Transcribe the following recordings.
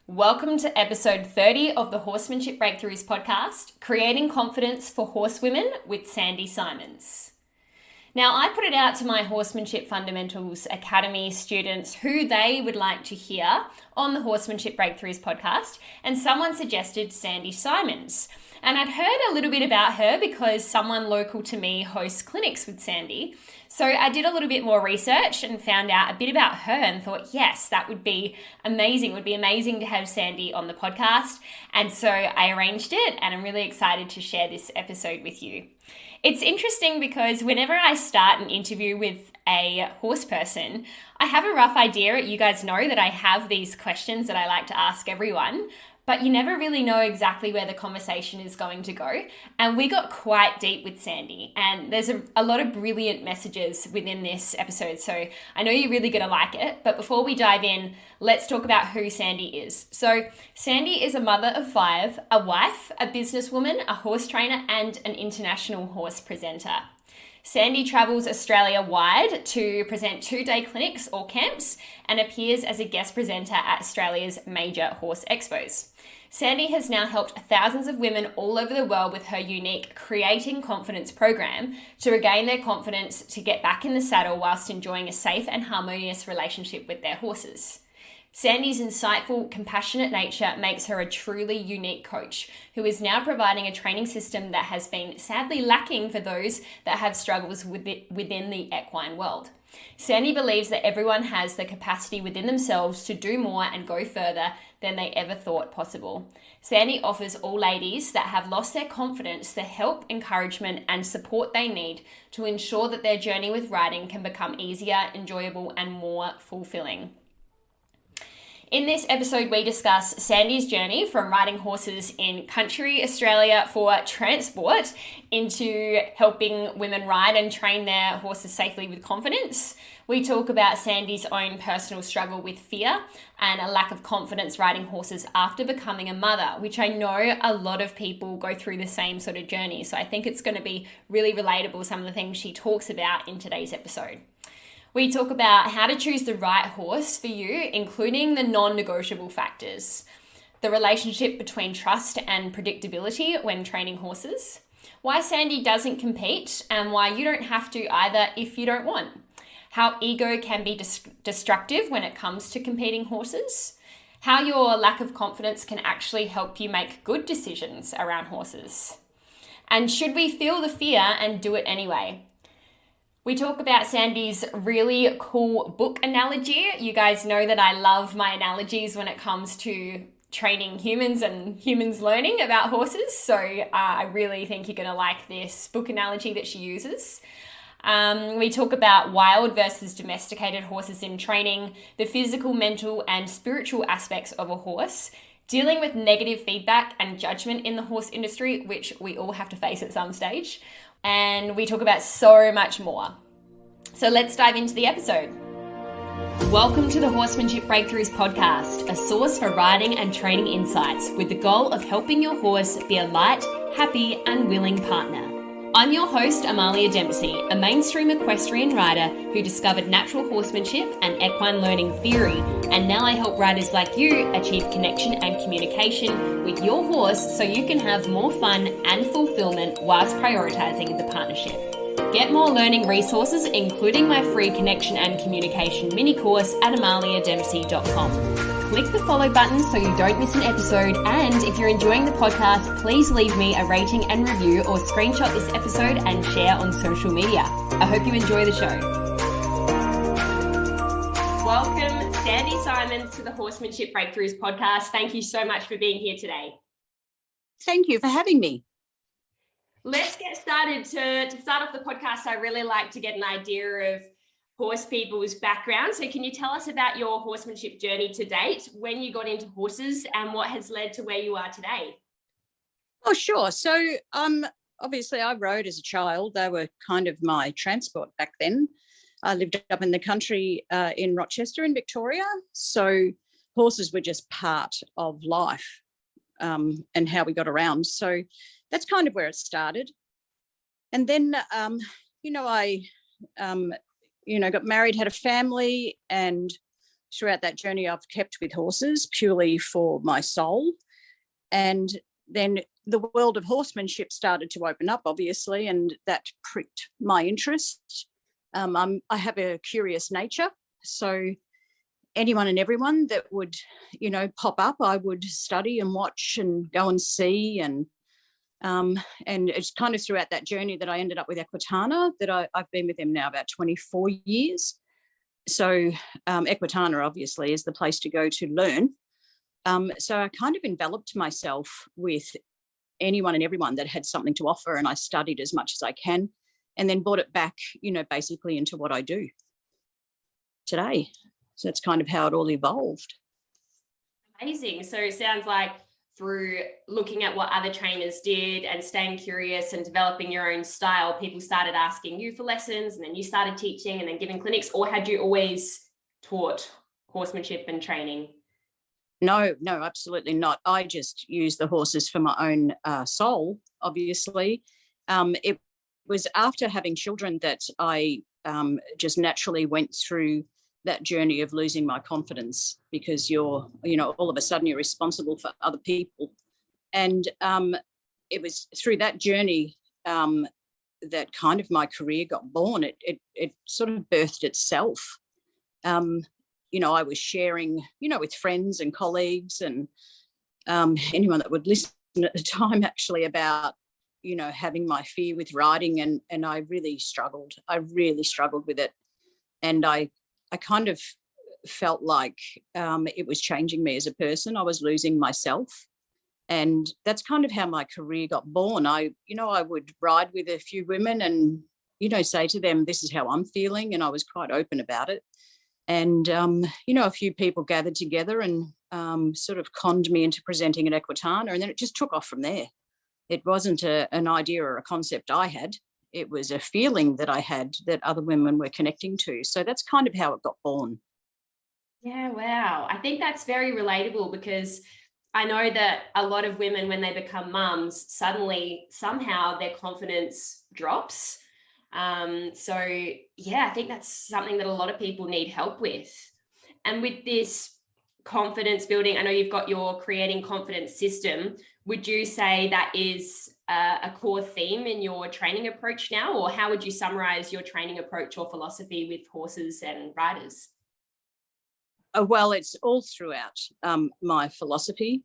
Welcome to episode 30 of the Horsemanship Breakthroughs podcast, Creating Confidence for Horsewomen with Sandi Simons. Now, I put it out to my Horsemanship Fundamentals Academy students who they would like to hear on the Horsemanship Breakthroughs podcast, and someone suggested Sandi Simons. And I'd heard a little bit about her because someone local to me hosts clinics with Sandi. So I did a little bit more research and found out a bit about her and thought, yes, that would be amazing. It would be amazing to have Sandi on the podcast. And so I arranged it, and I'm really excited to share this episode with you. It's interesting because whenever I start an interview with a horse person, I have a rough idea. You guys know that I have these questions that I like to ask everyone, but you never really know exactly where the conversation is going to go. And we got quite deep with Sandi, and there's a lot of brilliant messages within this episode. So I know you're really gonna like it, but before we dive in, let's talk about who Sandi is. So Sandi is a mother of 5, a wife, a businesswoman, a horse trainer, and an international horse presenter. Sandi travels Australia-wide to present 2-day clinics or camps and appears as a guest presenter at Australia's major Horse Expos. Sandi has now helped thousands of women all over the world with her unique Creating Confidence program to regain their confidence to get back in the saddle whilst enjoying a safe and harmonious relationship with their horses. Sandi's insightful, compassionate nature makes her a truly unique coach who is now providing a training system that has been sadly lacking for those that have struggles within the equine world. Sandi believes that everyone has the capacity within themselves to do more and go further than they ever thought possible. Sandi offers all ladies that have lost their confidence the help, encouragement, and support they need to ensure that their journey with riding can become easier, enjoyable, and more fulfilling. In this episode, we discuss Sandi's journey from riding horses in country Australia for transport into helping women ride and train their horses safely with confidence. We talk about Sandi's own personal struggle with fear and a lack of confidence riding horses after becoming a mother, which I know a lot of people go through the same sort of journey. So I think it's going to be really relatable, some of the things she talks about in today's episode. We talk about how to choose the right horse for you, including the non-negotiable factors, the relationship between trust and predictability when training horses, why Sandi doesn't compete and why you don't have to either if you don't want, how ego can be destructive when it comes to competing horses, how your lack of confidence can actually help you make good decisions around horses, and should we feel the fear and do it anyway? We talk about Sandi's really cool book analogy. You guys know that I love my analogies when it comes to training humans and humans learning about horses. So I really think you're going to like this book analogy that she uses. We talk about wild versus domesticated horses in training, the physical, mental, and spiritual aspects of a horse, dealing with negative feedback and judgment in the horse industry, which we all have to face at some stage. And we talk about so much more. So let's dive into the episode. Welcome to the Horsemanship Breakthroughs podcast, a source for riding and training insights with the goal of helping your horse be a light, happy, and willing partner. I'm your host, Amalia Dempsey, a mainstream equestrian rider who discovered natural horsemanship and equine learning theory, and now I help riders like you achieve connection and communication with your horse so you can have more fun and fulfillment whilst prioritizing the partnership. Get more learning resources, including my free connection and communication mini course at amaliadempsey.com. Click the follow button so you don't miss an episode, and if you're enjoying the podcast, please leave me a rating and review or screenshot this episode and share on social media. I hope you enjoy the show. Welcome, Sandi Simons, to the Horsemanship Breakthroughs podcast. Thank you so much for being here today. Thank you for having me. Let's get started. To start off the podcast, I really like to get an idea of horse people's background. So can you tell us about your horsemanship journey to date, when you got into horses and what has led to where you are today? Oh, sure. So obviously I rode as a child. They were kind of my transport back then. I lived up in the country in Rochester in Victoria. So horses were just part of life and how we got around. So that's kind of where it started. And then, I got married, had a family, and throughout that journey, I've kept with horses purely for my soul. And then the world of horsemanship started to open up, obviously, and that pricked my interest. I have a curious nature, so anyone and everyone that would, pop up, I would study and watch and go and see. And it's kind of throughout that journey that I ended up with Equitana, that I've been with them now about 24 years. So Equitana obviously is the place to go to learn. So I kind of enveloped myself with anyone and everyone that had something to offer, and I studied as much as I can, and then brought it back, basically into what I do today. So that's kind of how it all evolved. Amazing. So it sounds like through looking at what other trainers did and staying curious and developing your own style, people started asking you for lessons, and then you started teaching and then giving clinics. Or had you always taught horsemanship and training? No, absolutely not. I just use the horses for my own soul, obviously. It was after having children that I just naturally went through that journey of losing my confidence, because you're, all of a sudden you're responsible for other people. And it was through that journey that kind of my career got born. It sort of birthed itself. I was sharing, with friends and colleagues and anyone that would listen at the time, actually, about, having my fear with riding. And I really struggled. With it. And I kind of felt like it was changing me as a person. I was losing myself. And that's kind of how my career got born. I would ride with a few women and, say to them, this is how I'm feeling. And I was quite open about it. And, a few people gathered together and sort of conned me into presenting at Equitana. And then it just took off from there. It wasn't an idea or a concept I had. It was a feeling that I had that other women were connecting to. So that's kind of how it got born. Yeah, wow. I think that's very relatable, because I know that a lot of women, when they become mums, suddenly somehow their confidence drops. So yeah, I think that's something that a lot of people need help with. And with this confidence building, I know you've got your creating confidence system. Would you say that is a core theme in your training approach now, or how would you summarize your training approach or philosophy with horses and riders? Well, it's all throughout my philosophy.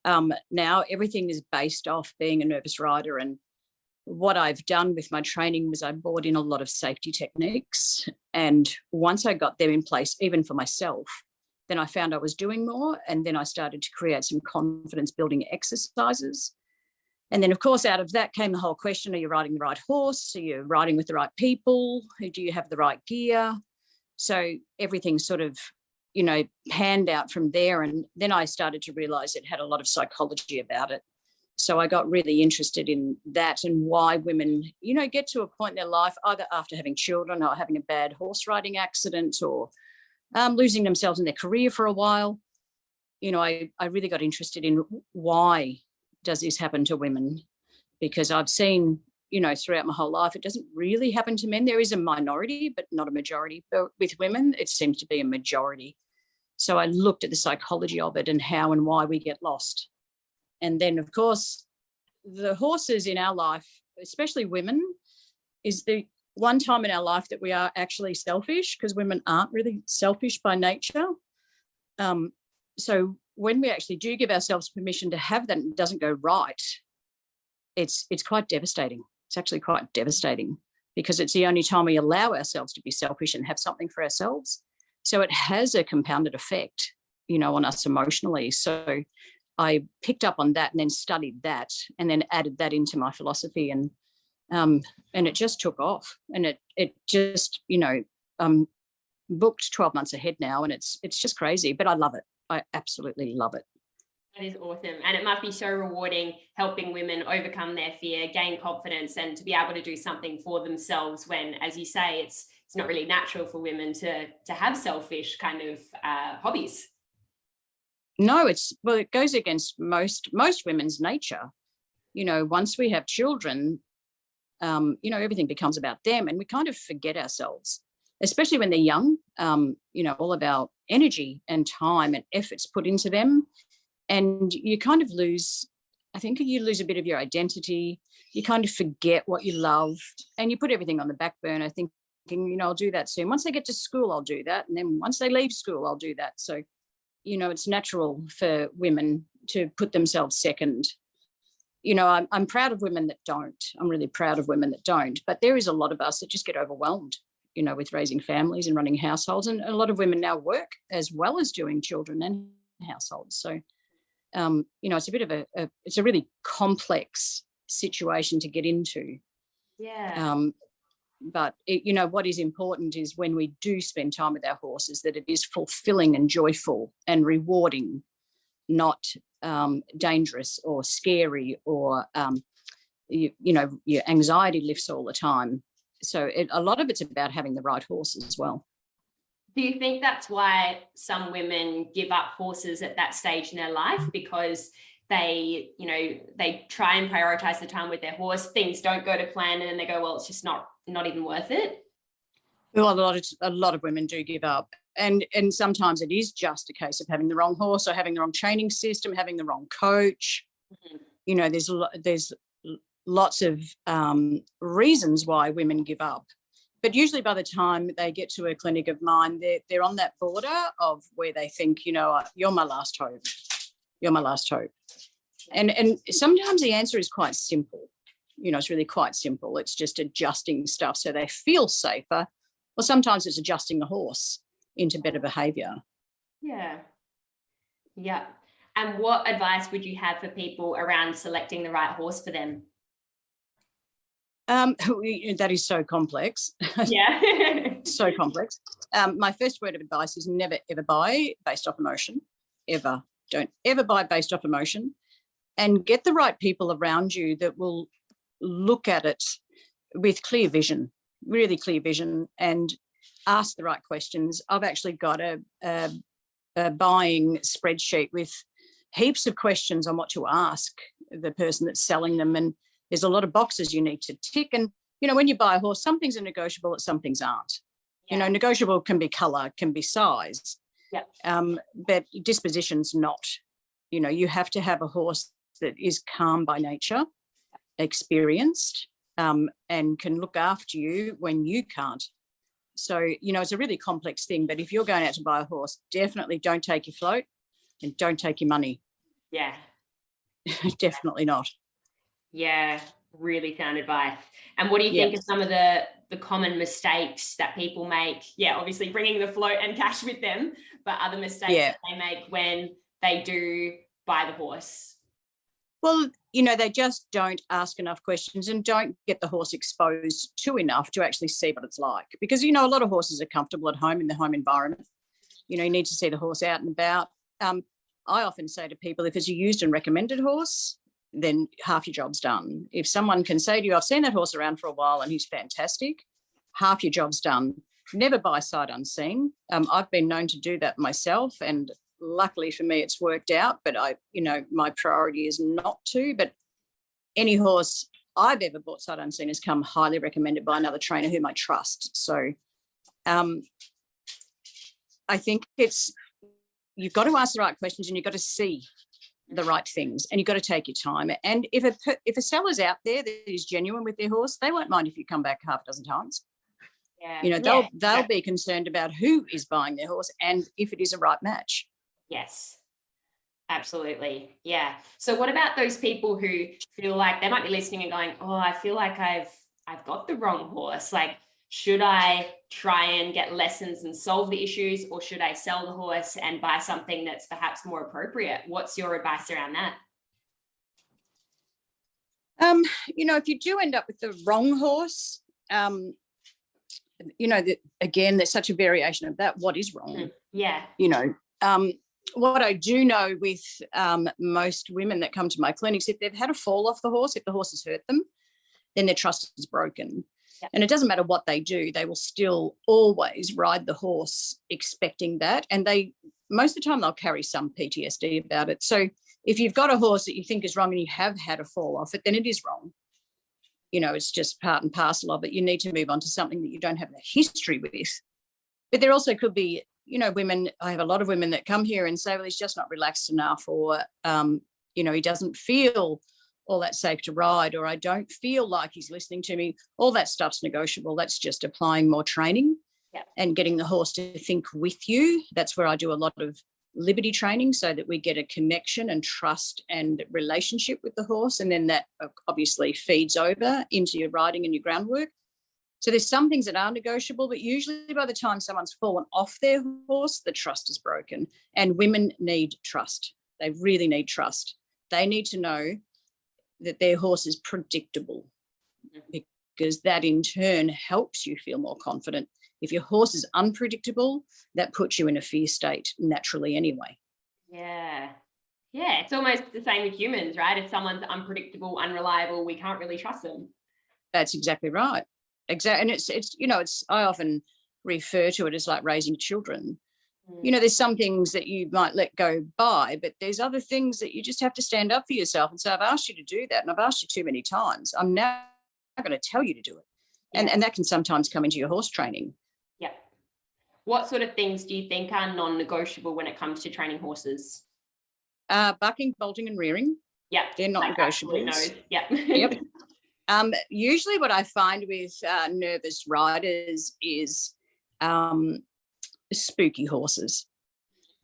Now everything is based off being a nervous rider, and what I've done with my training was I brought in a lot of safety techniques. And once I got them in place, even for myself, then I found I was doing more. And then I started to create some confidence building exercises. And then, of course, out of that came the whole question, are you riding the right horse? Are you riding with the right people? Do you have the right gear? So everything sort of, panned out from there. And then I started to realize it had a lot of psychology about it. So I got really interested in that and why women, get to a point in their life, either after having children or having a bad horse riding accident or losing themselves in their career for a while. I really got interested in why does this happen to women? Because I've seen, throughout my whole life, it doesn't really happen to men. There is a minority, but not a majority. But with women, it seems to be a majority. So I looked at the psychology of it and how and why we get lost. And then, of course, the horses in our life, especially women, is the one time in our life that we are actually selfish, because women aren't really selfish by nature. So when we actually do give ourselves permission to have that and it doesn't go right, it's quite devastating. It's actually quite devastating, because it's the only time we allow ourselves to be selfish and have something for ourselves. So it has a compounded effect, on us emotionally. So I picked up on that and then studied that and then added that into my philosophy, and it just took off. And it just, booked 12 months ahead now, and it's just crazy, but I love it. I absolutely love it. That is awesome. And it must be so rewarding helping women overcome their fear, gain confidence, and to be able to do something for themselves when, as you say, it's not really natural for women to have selfish kind of hobbies. No, it goes against most women's nature. Once we have children, everything becomes about them, and we kind of forget ourselves, especially when they're young, all of our energy and time and efforts put into them. And you kind of lose, I think you lose a bit of your identity. You kind of forget what you loved and you put everything on the back burner thinking, I'll do that soon. Once they get to school, I'll do that. And then once they leave school, I'll do that. So, it's natural for women to put themselves second. I'm proud of women that don't. I'm really proud of women that don't. But there is a lot of us that just get overwhelmed, with raising families and running households. And a lot of women now work as well as doing children and households. So, it's a bit of it's a really complex situation to get into. Yeah. But what is important is when we do spend time with our horses, that it is fulfilling and joyful and rewarding, not dangerous or scary or your anxiety lifts all the time. So a lot of it's about having the right horse as well. Do you think that's why some women give up horses at that stage in their life, because they try and prioritize the time with their horse, things don't go to plan, and then they go, well, it's just not even worth it? Well, a lot of women do give up. And sometimes it is just a case of having the wrong horse or having the wrong training system, having the wrong coach. Mm-hmm. There's lots of reasons why women give up. But usually by the time they get to a clinic of mine, they're on that border of where they think, you're my last hope. You're my last hope. And sometimes the answer is quite simple. It's really quite simple. It's just adjusting stuff so they feel safer. Or sometimes it's adjusting the horse into better behaviour. Yeah. Yeah. And what advice would you have for people around selecting the right horse for them? That is so complex. Yeah. So complex. My first word of advice is never, ever buy based off emotion. Ever. Don't ever buy based off emotion. And get the right people around you that will look at it with clear vision, really clear vision, and ask the right questions. I've actually got a buying spreadsheet with heaps of questions on what to ask the person that's selling them. And there's a lot of boxes you need to tick. And, when you buy a horse, some things are negotiable and some things aren't. Yeah. Negotiable can be colour, can be size. Yep. But disposition's not. You have to have a horse that is calm by nature, experienced, and can look after you when you can't. So, it's a really complex thing. But if you're going out to buy a horse, definitely don't take your float and don't take your money. Yeah. Definitely not. Yeah, really sound advice. And what do you think are some of the common mistakes that people make? Yeah, obviously bringing the float and cash with them, but other mistakes that they make when they do buy the horse? Well, they just don't ask enough questions and don't get the horse exposed to enough to actually see what it's like. Because, a lot of horses are comfortable at home in the home environment. You need to see the horse out and about. I often say to people, if it's a used and recommended horse, then half your job's done. If someone can say to you, I've seen that horse around for a while and he's fantastic, half your job's done. Never buy sight unseen. I've been known to do that myself, and luckily for me, it's worked out, but my priority is not to. But any horse I've ever bought sight unseen has come highly recommended by another trainer whom I trust. So I think you've got to ask the right questions and you've got to see the right things and you've got to take your time. And if a seller's out there that is genuine with their horse, they won't mind if you come back half a dozen times. Yeah. They'll be concerned about who is buying their horse and if it is a right match. Yes, absolutely. Yeah. So what about those people who feel like they might be listening and going, oh, I feel like I've got the wrong horse. Like, should I try and get lessons and solve the issues, or should I sell the horse and buy something that's perhaps more appropriate? What's your advice around that? If you do end up with the wrong horse, again, there's such a variation of that. What is wrong? Yeah. What I do know with most women that come to my clinics, if they've had a fall off the horse, if the horse has hurt them, then their trust is broken. Yep. And it doesn't matter what they do, they will still always ride the horse expecting that. And most of the time they'll carry some PTSD about it. So if you've got a horse that you think is wrong and you have had a fall off it, then it is wrong. It's just part and parcel of it. You need to move on to something that you don't have a history with But there also could be, women, I have a lot of women that come here and say, well, he's just not relaxed enough, or, he doesn't feel all that safe to ride, or I don't feel like he's listening to me. All that stuff's negotiable. That's just applying more training and getting the horse to think with you. That's where I do a lot of liberty training, so that we get a connection and trust and relationship with the horse. And then that obviously feeds over into your riding and your groundwork. So there's some things that are negotiable, but usually by the time someone's fallen off their horse, the trust is broken. And women need trust. They really need trust. They need to know that their horse is predictable, because that in turn helps you feel more confident. If your horse is unpredictable, that puts you in a fear state naturally anyway. Yeah. Yeah, it's almost the same with humans, right? If someone's unpredictable, unreliable, we can't really trust them. That's exactly right. Exactly. And it's I often refer to it as like raising children. There's some things that you might let go by, but there's other things that you just have to stand up for yourself and say, I've asked you to do that, and I've asked you too many times. I'm now going to tell you to do it. Yeah. And that can sometimes come into your horse training. Yeah. What sort of things do you think are non-negotiable when it comes to training horses? Bucking, bolting, and rearing. Yeah. They're not negotiables. Yeah. Yep. Usually what I find with nervous riders is spooky horses,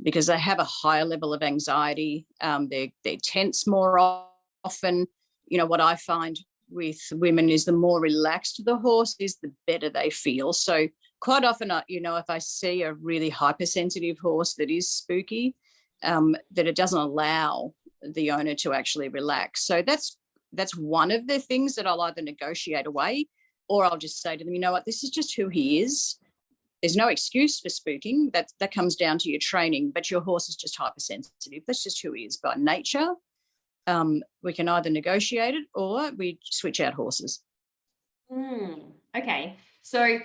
because they have a higher level of anxiety. They're tense more often. What I find with women is the more relaxed the horse is, the better they feel. So quite often, if I see a really hypersensitive horse that is spooky, that it doesn't allow the owner to actually relax. So that's one of the things that I'll either negotiate away, or I'll just say to them, you know what, this is just who he is. There's no excuse for spooking. That comes down to your training, but your horse is just hypersensitive. That's just who he is by nature. We can either negotiate it or we switch out horses. Okay. So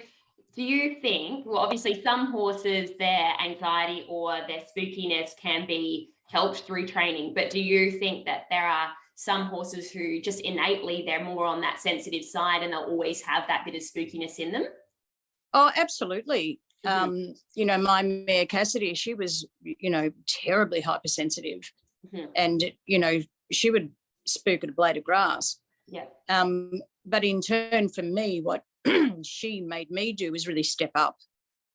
do you think, well, obviously some horses, their anxiety or their spookiness can be helped through training, but do you think that there are some horses who just innately, they're more on that sensitive side and they'll always have that bit of spookiness in them? Oh, absolutely. My mare Cassidy, she was, terribly hypersensitive, and, she would spook at a blade of grass. Yeah. But in turn for me, what she made me do was really step up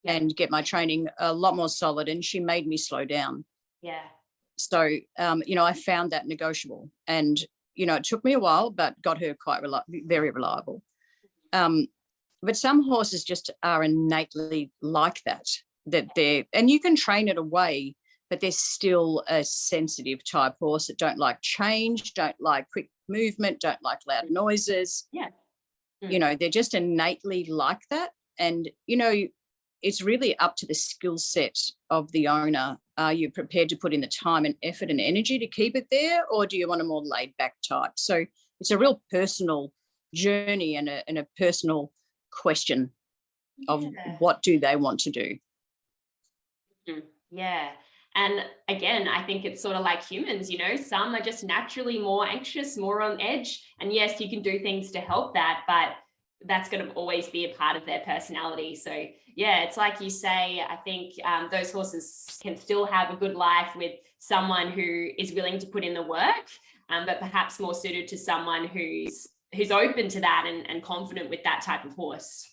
and get my training a lot more solid, and she made me slow down. Yeah. So, I found that negotiable, and, it took me a while, but got her quite very reliable. But some horses just are innately like that and you can train it away, but they're still a sensitive type horse that don't like change, don't like quick movement, don't like loud noises. Yeah. They're just innately like that. And, it's really up to the skill set of the owner. Are you prepared to put in the time and effort and energy to keep it there, or do you want a more laid back type? So it's a real personal journey and a personal question of what do they want to do. Yeah. And again, I think it's sort of like humans, some are just naturally more anxious, more on edge. And yes, you can do things to help that, but that's going to always be a part of their personality. So yeah, it's like you say, I think those horses can still have a good life with someone who is willing to put in the work, but perhaps more suited to someone who's open to that and confident with that type of horse.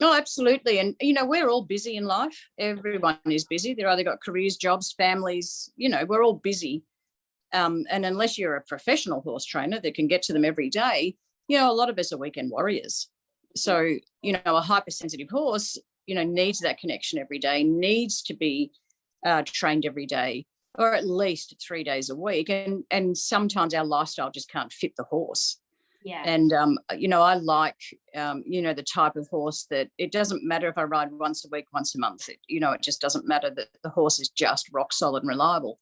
Oh, absolutely. And, we're all busy in life. Everyone is busy. They've either got careers, jobs, families, we're all busy. And unless you're a professional horse trainer that can get to them every day, a lot of us are weekend warriors. So, a hypersensitive horse, needs that connection every day, needs to be trained every day, or at least 3 days a week. And sometimes our lifestyle just can't fit the horse. Yeah. And, I like, the type of horse that it doesn't matter if I ride once a week, once a month. It just doesn't matter that the horse is just rock solid and reliable.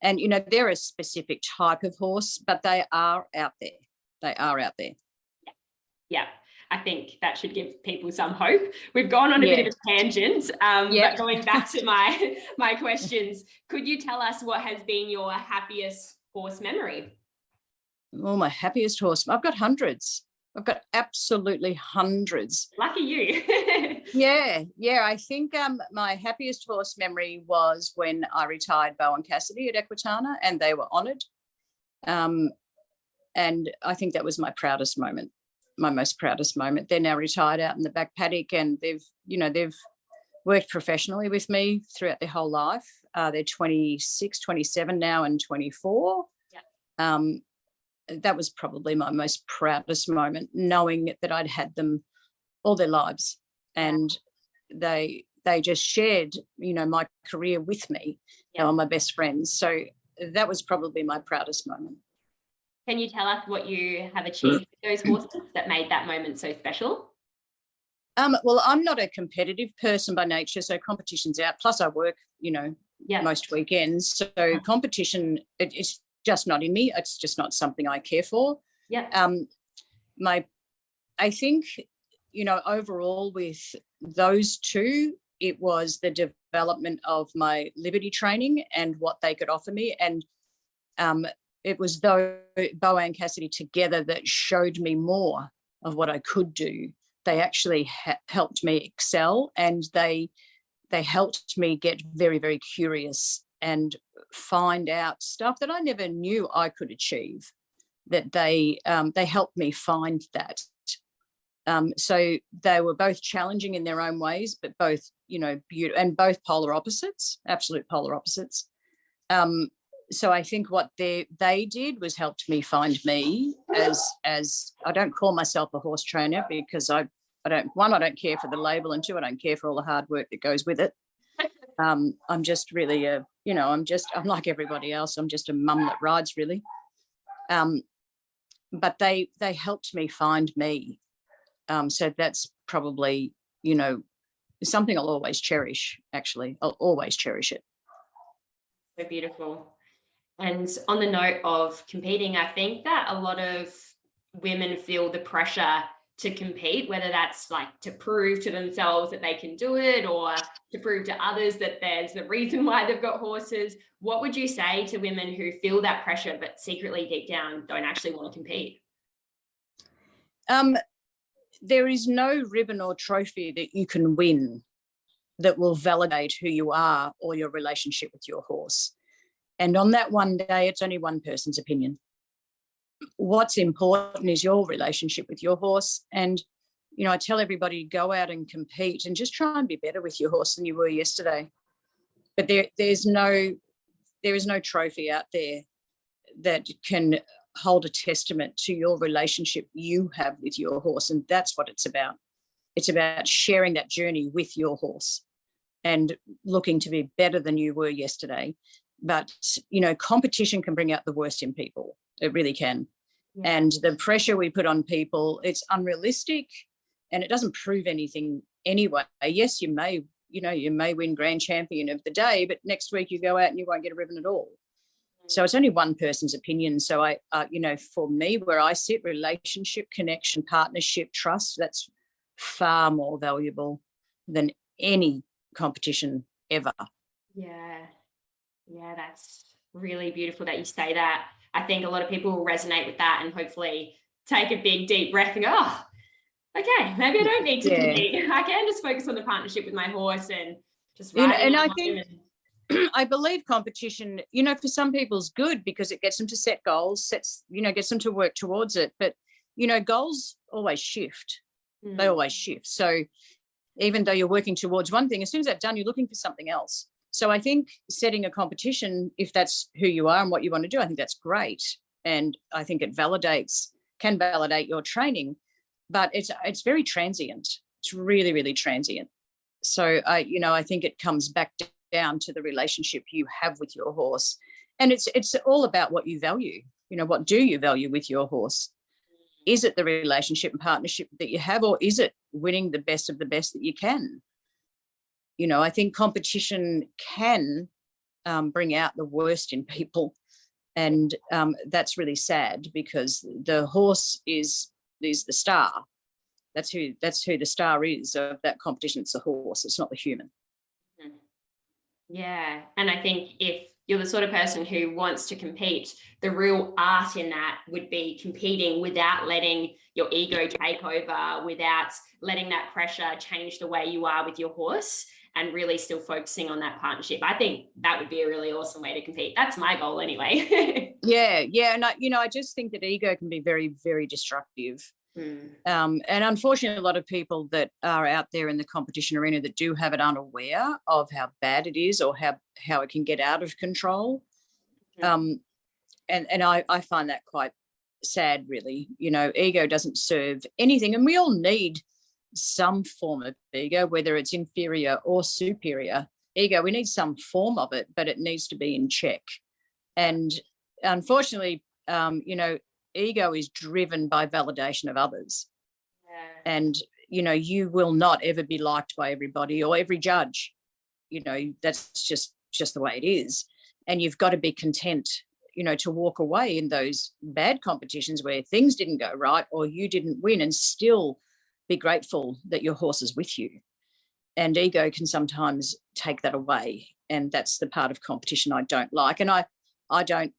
And, they're a specific type of horse, but they are out there. They are out there. Yeah. I think that should give people some hope. We've gone on a bit of a tangent, but going back to my questions, could you tell us what has been your happiest horse memory? Oh, my happiest horse. I've got hundreds. I've got absolutely hundreds. Lucky you. Yeah. I think my happiest horse memory was when I retired Bo and Cassidy at Equitana, and they were honoured. And I think that was my proudest moment, my most proudest moment. They're now retired out in the back paddock, and they've worked professionally with me throughout their whole life. They're 26, 27 now, and 24. Yeah. That was probably my most proudest moment, knowing that I'd had them all their lives, and they just shared, my career with me. Yeah. They were my best friends. So that was probably my proudest moment. Can you tell us what you have achieved with those horses that made that moment so special? Well, I'm not a competitive person by nature, so competition's out. Plus I work, most weekends. So competition, it's just not in me. It's just not something I care for. Yeah. I think, overall with those two, it was the development of my Liberty training and what they could offer me. And it was Bo and Cassidy together that showed me more of what I could do. They actually helped me excel, and they helped me get very, very curious and find out stuff that I never knew I could achieve. That they helped me find that. So they were both challenging in their own ways, but both, beautiful, and both polar opposites, absolute polar opposites. So I think what they did was helped me find me as I don't call myself a horse trainer, because I don't care for the label, and two, I don't care for all the hard work that goes with it. I'm just really I'm like everybody else. I'm just a mum that rides, really. But they helped me find me. So that's probably, something I'll always cherish, actually. I'll always cherish it. So beautiful. And on the note of competing, I think that a lot of women feel the pressure to compete, whether that's like to prove to themselves that they can do it, or to prove to others that there's the reason why they've got horses. What would you say to women who feel that pressure but secretly deep down don't actually want to compete? There is no ribbon or trophy that you can win that will validate who you are or your relationship with your horse. And on that one day, it's only one person's opinion. What's important is your relationship with your horse. And, I tell everybody, go out and compete and just try and be better with your horse than you were yesterday. But there is no trophy out there that can hold a testament to your relationship you have with your horse. And that's what it's about. It's about sharing that journey with your horse and looking to be better than you were yesterday. But, competition can bring out the worst in people. It really can. Yeah. And the pressure we put on people, it's unrealistic, and it doesn't prove anything anyway. Yes, you may win grand champion of the day, but next week you go out and you won't get a ribbon at all. So it's only one person's opinion. So for me, where I sit, relationship, connection, partnership, trust, that's far more valuable than any competition ever. Yeah, that's really beautiful that you say that. I think a lot of people will resonate with that and hopefully take a big, deep breath and go, oh, okay, maybe I don't need to compete. I can just focus on the partnership with my horse and just ride. And I think I believe competition, for some people is good because it gets them to set goals, gets them to work towards it. But, goals always shift. They always shift. So even though you're working towards one thing, as soon as that's done, you're looking for something else. So I think setting a competition, if that's who you are and what you want to do, I think that's great. And I think it can validate your training, but it's very transient. It's really, really transient. So I think it comes back down to the relationship you have with your horse. And it's all about what you value. What do you value with your horse? Is it the relationship and partnership that you have, or is it winning the best of the best that you can? I think competition can bring out the worst in people. And that's really sad, because the horse is the star. That's who the star is of that competition. It's the horse. It's not the human. Yeah. And I think if you're the sort of person who wants to compete. The real art in that would be competing without letting your ego take over, without letting that pressure change the way you are with your horse, and really still focusing on that partnership. I think that would be a really awesome way to compete. That's my goal anyway. Yeah. And I just think that ego can be very, very destructive. And unfortunately, a lot of people that are out there in the competition arena that do have it unaware of how bad it is or how it can get out of control. And I find that quite sad, really. Ego doesn't serve anything, and we all need some form of ego, whether it's inferior or superior ego. We need some form of it, but it needs to be in check. And unfortunately, ego is driven by validation of others. And you will not ever be liked by everybody or every judge. That's just the way it is. And you've got to be content to walk away in those bad competitions where things didn't go right or you didn't win, and still be grateful that your horse is with you. And ego can sometimes take that away, and that's the part of competition I don't like. And I don't,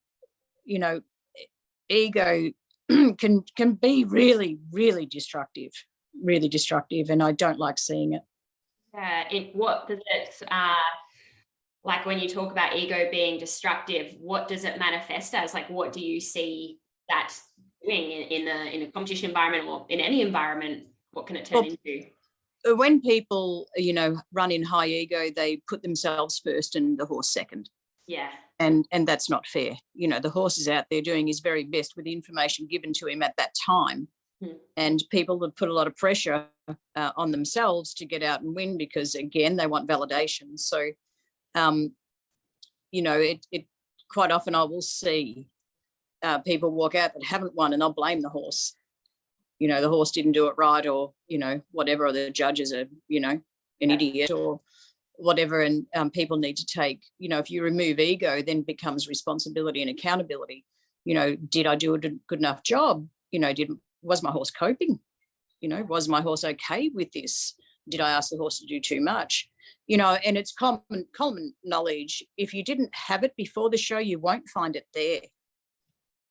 ego can be really, really destructive, and I don't like seeing it. What does it, like when you talk about ego being destructive, what does it manifest as? Like, what do you see that doing in a competition environment or in any environment? What can it turn into? When people, run in high ego, they put themselves first and the horse second. Yeah. And that's not fair. The horse is out there doing his very best with the information given to him at that time. And people have put a lot of pressure on themselves to get out and win because, again, they want validation. So, it quite often I will see people walk out that haven't won and they'll blame the horse. The horse didn't do it right, or, whatever, or the judges are, an idiot or whatever. And people need to take, if you remove ego, then becomes responsibility and accountability. Did I do a good enough job? Was my horse coping? Was my horse okay with this? Did I ask the horse to do too much? And it's common knowledge. If you didn't have it before the show, you won't find it there.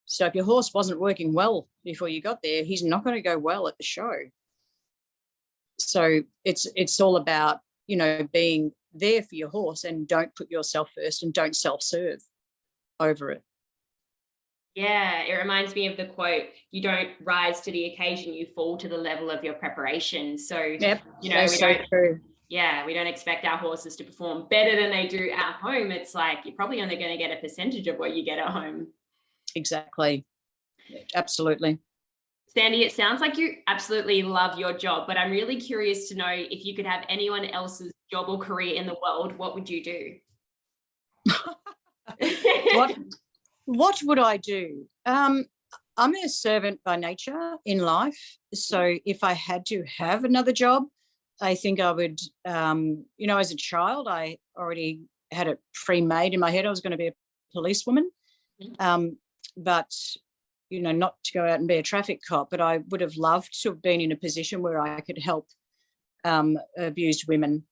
So if your horse wasn't working well before you got there, he's not going to go well at the show. So it's all about, being there for your horse, and don't put yourself first and don't self-serve over it. Yeah, it reminds me of the quote, you don't rise to the occasion, you fall to the level of your preparation. So, yep, that's so true. Yeah, we don't expect our horses to perform better than they do at home. It's like you're probably only going to get a percentage of what you get at home. Exactly. Absolutely. Sandi, it sounds like you absolutely love your job, but I'm really curious to know, if you could have anyone else's job or career in the world, what would you do? What would I do? I'm a servant by nature in life. So if I had to have another job, I think I would, as a child, I already had it pre-made in my head. I was going to be a policewoman, but, not to go out and be a traffic cop, but I would have loved to have been in a position where I could help abused women,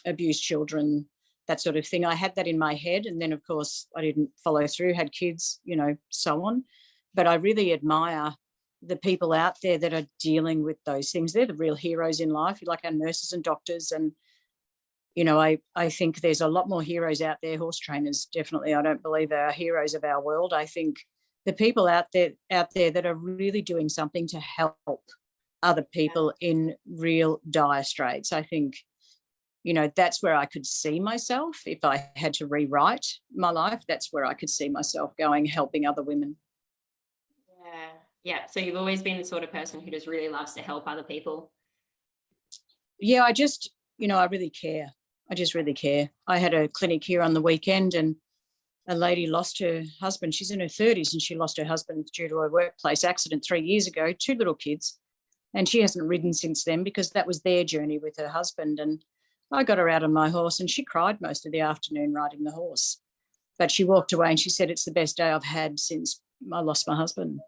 abused children, that sort of thing. I had that in my head, and then, of course, I didn't follow through, had kids, so on. But I really admire the people out there that are dealing with those things. They're the real heroes in life, like our nurses and doctors. And, I think there's a lot more heroes out there. Horse trainers, definitely. I don't believe they are heroes of our world. I think the people out there that are really doing something to help other people in real dire straits. I think, that's where I could see myself. If I had to rewrite my life, that's where I could see myself going, helping other women. Yeah. So you've always been the sort of person who just really loves to help other people. Yeah, I just, I really care. I just really care. I had a clinic here on the weekend, and a lady lost her husband. She's in her 30s, and she lost her husband due to a workplace accident 3 years ago, 2 little kids. And she hasn't ridden since then because that was their journey with her husband. And I got her out on my horse, and she cried most of the afternoon riding the horse. But she walked away and she said, it's the best day I've had since I lost my husband.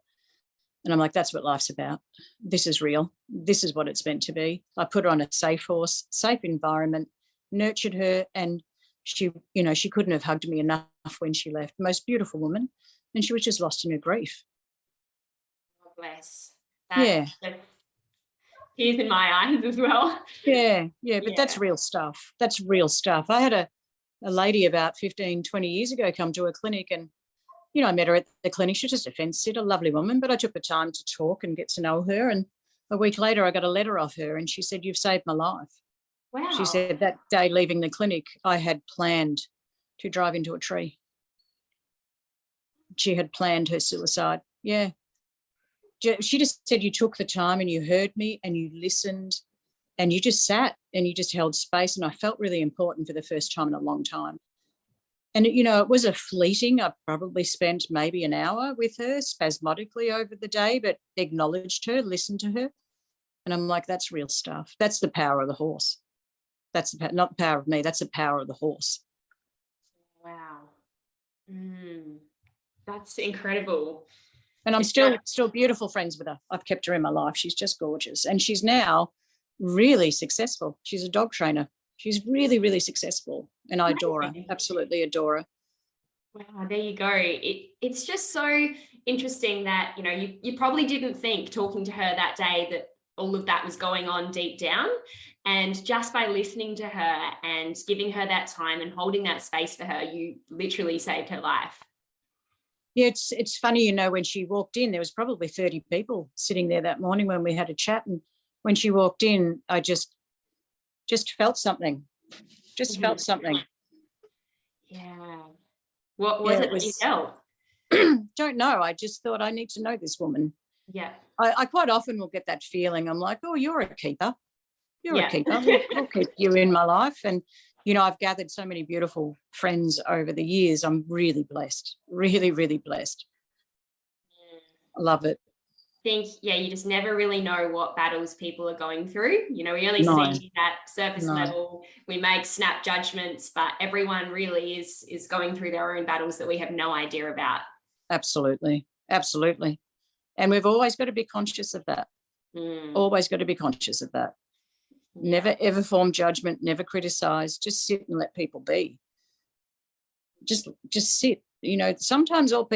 And I'm like, that's what life's about. This is real. This is what it's meant to be. I put her on a safe horse, safe environment, nurtured her, and she couldn't have hugged me enough when she left. Most beautiful woman, and she was just lost in her grief. God bless. Yeah. Tears in my eyes as well. Yeah, but that's real stuff. That's real stuff. I had a lady about 15, 20 years ago come to a clinic, and, I met her at the clinic. She was just a fence sitter, lovely woman, but I took the time to talk and get to know her. And a week later, I got a letter off her, and she said, "You've saved my life." Wow. She said that day leaving the clinic, I had planned to drive into a tree. She had planned her suicide. Yeah. She just said, "You took the time and you heard me and you listened and you just sat and you just held space." And I felt really important for the first time in a long time. And, it was a fleeting, I probably spent maybe an hour with her spasmodically over the day, but acknowledged her, listened to her. And I'm like, that's real stuff. That's the power of the horse. That's not the power of me. That's the power of the horse. Wow. That's incredible. And I'm still beautiful friends with her. I've kept her in my life. She's just gorgeous. And she's now really successful. She's a dog trainer. She's really, really successful. And I adore her. Absolutely adore her. Wow, there you go. It's just so interesting that, you probably didn't think talking to her that day that all of that was going on deep down. And just by listening to her and giving her that time and holding that space for her, you literally saved her life. Yeah, it's funny, when she walked in, there was probably 30 people sitting there that morning when we had a chat. And when she walked in, I just felt something. Felt something. Yeah. What was it that you felt? Don't know. I just thought, I need to know this woman. Yeah. I quite often will get that feeling. I'm like, oh, you're a keeper. You're a keeper. We'll keep you in my life. And, I've gathered so many beautiful friends over the years. I'm really blessed, really, really blessed. I love it. You just never really know what battles people are going through. We only see that surface level. We make snap judgments, but everyone really is going through their own battles that we have no idea about. Absolutely. Absolutely. And we've always got to be conscious of that. Always got to be conscious of that. Yeah. Never, ever form judgment, never criticize, just sit and let people be. Just sit. Sometimes all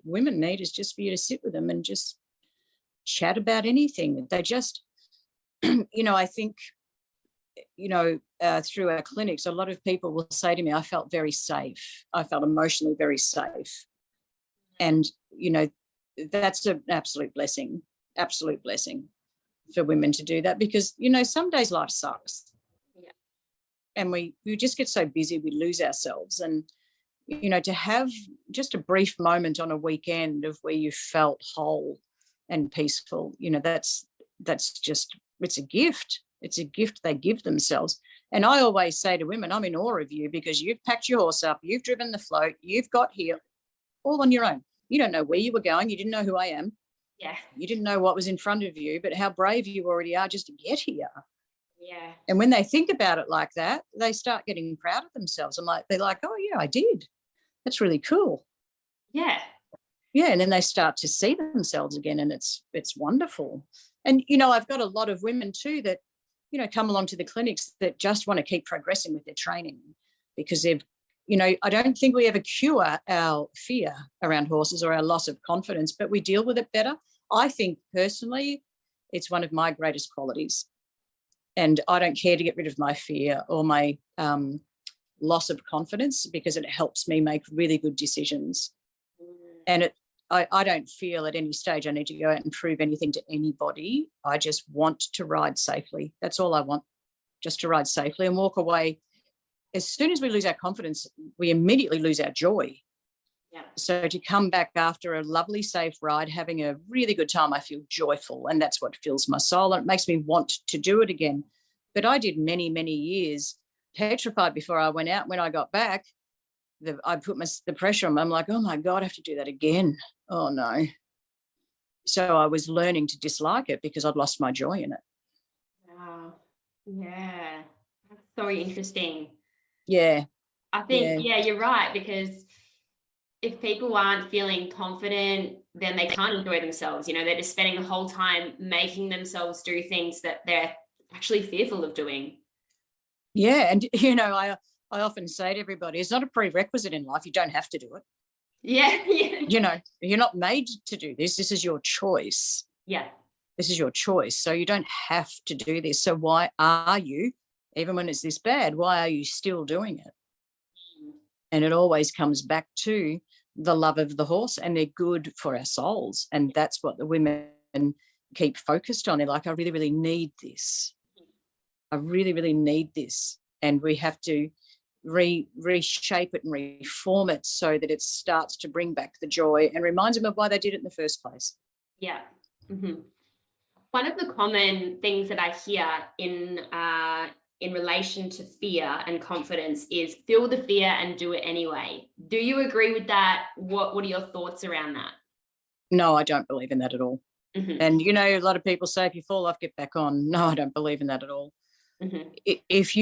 women need is just for you to sit with them and just chat about anything. They just, I think, through our clinics, a lot of people will say to me, I felt very safe. I felt emotionally very safe. And, that's an absolute blessing for women to do that, because, some days life sucks. Yeah. And we just get so busy, we lose ourselves. And, to have just a brief moment on a weekend of where you felt whole and peaceful, that's just, it's a gift. It's a gift they give themselves. And I always say to women, I'm in awe of you, because you've packed your horse up, you've driven the float, you've got here all on your own. You don't know where you were going. You didn't know who I am. Yeah. You didn't know what was in front of you, but how brave you already are just to get here. Yeah. And when they think about it like that, they start getting proud of themselves. They're like, oh yeah, I did. That's really cool. Yeah. Yeah. And then they start to see themselves again, and it's wonderful. And, I've got a lot of women too that, come along to the clinics that just want to keep progressing with their training, because they've, I don't think we ever cure our fear around horses or our loss of confidence, but we deal with it better. I think personally, it's one of my greatest qualities. And I don't care to get rid of my fear or my loss of confidence, because it helps me make really good decisions. And I don't feel at any stage I need to go out and prove anything to anybody. I just want to ride safely. That's all I want, just to ride safely and walk away. As soon as we lose our confidence, we immediately lose our joy. Yeah. So to come back after a lovely, safe ride, having a really good time, I feel joyful, and that's what fills my soul, and it makes me want to do it again. But I did many, many years petrified before I went out. When I got back, I put the pressure on. I'm like, oh my God, I have to do that again. Oh no. So I was learning to dislike it because I'd lost my joy in it. Wow. Yeah. That's so interesting. Yeah. I think, you're right, because if people aren't feeling confident, then they can't enjoy themselves. They're just spending the whole time making themselves do things that they're actually fearful of doing. Yeah. And, I I often say to everybody, it's not a prerequisite in life. You don't have to do it. Yeah. Yeah. You're not made to do this. This is your choice. Yeah. This is your choice. So you don't have to do this. So why are you, even when it's this bad, why are you still doing it? And it always comes back to the love of the horse, and they're good for our souls. And that's what the women keep focused on. They're like, I really, really need this. I really, really need this. And we have to reshape it and reform it so that it starts to bring back the joy and reminds them of why they did it in the first place. Yeah. Mm-hmm. One of the common things that I hear in relation to fear and confidence is feel the fear and do it anyway. Do you agree with that? What are your thoughts around that? No, I don't believe in that at all. Mm-hmm. And, a lot of people say, if you fall off, get back on. No, I don't believe in that at all. Mm-hmm. If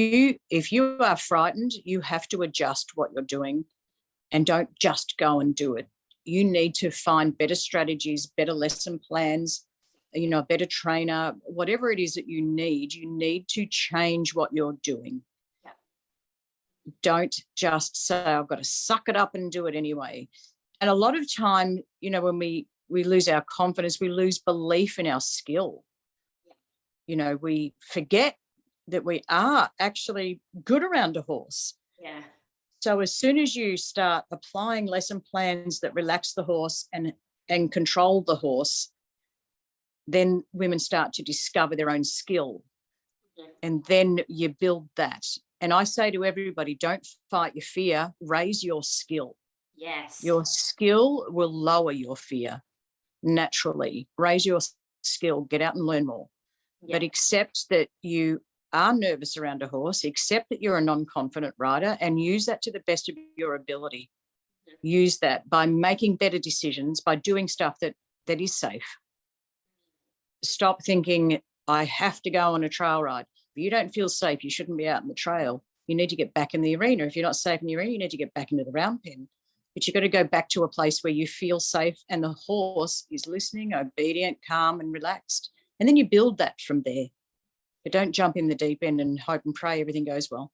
you are frightened, you have to adjust what you're doing, and don't just go and do it. You need to find better strategies, better lesson plans, a better trainer, whatever it is that you need to change what you're doing. Yeah. Don't just say, I've got to suck it up and do it anyway. And a lot of time, when we lose our confidence, we lose belief in our skill. Yeah. We forget that we are actually good around a horse. Yeah. So as soon as you start applying lesson plans that relax the horse and control the horse, then women start to discover their own skill. Yeah. And then you build that. And I say to everybody, don't fight your fear, raise your skill. Yes. Your skill will lower your fear naturally. Raise your skill, get out and learn more. Yeah. But accept that you are nervous around a horse, accept that you're a non-confident rider, and use that to the best of your ability. Yeah. Use that by making better decisions, by doing stuff that is safe. Stop thinking, I have to go on a trail ride. If you don't feel safe, you shouldn't be out in the trail. You need to get back in the arena. If you're not safe in the arena, you need to get back into the round pen. But you've got to go back to a place where you feel safe and the horse is listening, obedient, calm and relaxed. And then you build that from there. But don't jump in the deep end and hope and pray everything goes well.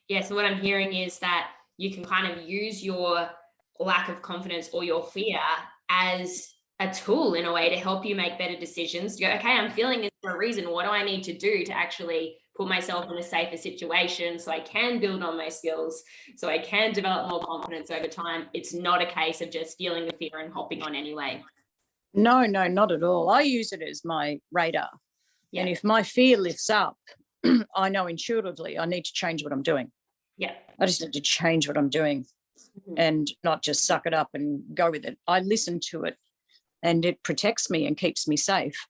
Yeah, so what I'm hearing is that you can kind of use your lack of confidence or your fear as a tool in a way to help you make better decisions. You go, okay, I'm feeling this for a reason. What do I need to do to actually put myself in a safer situation so I can build on my skills, so I can develop more confidence over time? It's not a case of just feeling the fear and hopping on anyway. No, not at all. I use it as my radar. Yeah. And if my fear lifts up, I know intuitively I need to change what I'm doing. Yeah. I just need to change what I'm doing. Mm-hmm. And not just suck it up and go with it. I listen to it and it protects me and keeps me safe.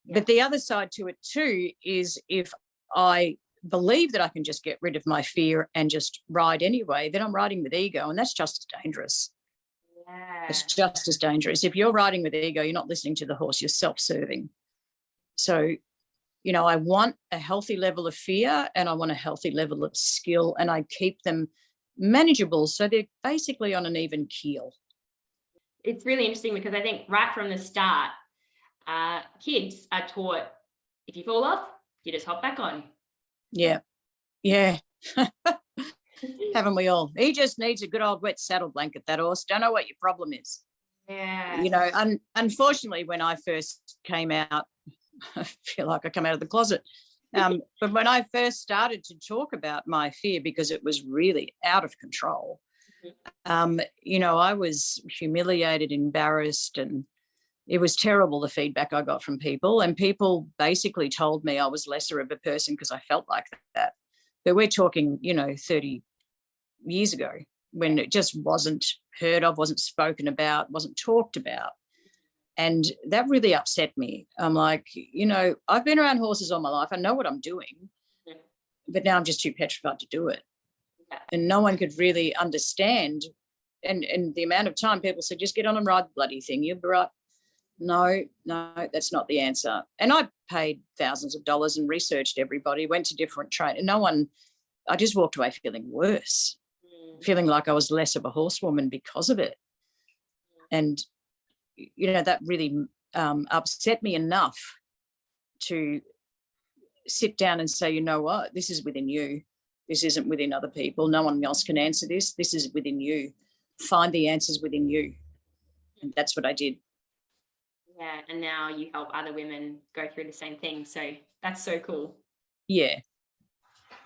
Yeah. But the other side to it too is if I believe that I can just get rid of my fear and just ride anyway, then I'm riding with ego, and that's just as dangerous. Yeah. It's just as dangerous. If you're riding with ego, you're not listening to the horse, you're self-serving. So, I want a healthy level of fear and I want a healthy level of skill, and I keep them manageable so they're basically on an even keel. It's really interesting because I think right from the start, kids are taught, if you fall off, you just hop back on. Yeah. Haven't we all? He just needs a good old wet saddle blanket, that horse. Don't know what your problem is. Yeah. Unfortunately, when I first came out, I feel like I come out of the closet. But when I first started to talk about my fear, because it was really out of control, I was humiliated, embarrassed, and it was terrible, the feedback I got from people. And people basically told me I was lesser of a person because I felt like that. But we're talking, 30 years ago, when it just wasn't heard of, wasn't spoken about, wasn't talked about. And that really upset me. I'm like, I've been around horses all my life. I know what I'm doing, but now I'm just too petrified to do it. Yeah. And no one could really understand. And the amount of time people said, just get on and ride the bloody thing. You'll be right. No, that's not the answer. And I paid thousands of dollars and researched everybody, went to different trainers. I just walked away feeling worse, feeling like I was less of a horsewoman because of it. And that really upset me enough to sit down and say, you know what, this is within you. This isn't within other people. No one else can answer this. This is within you. Find the answers within you. And that's what I did. Yeah, and now you help other women go through the same thing. So that's so cool. Yeah.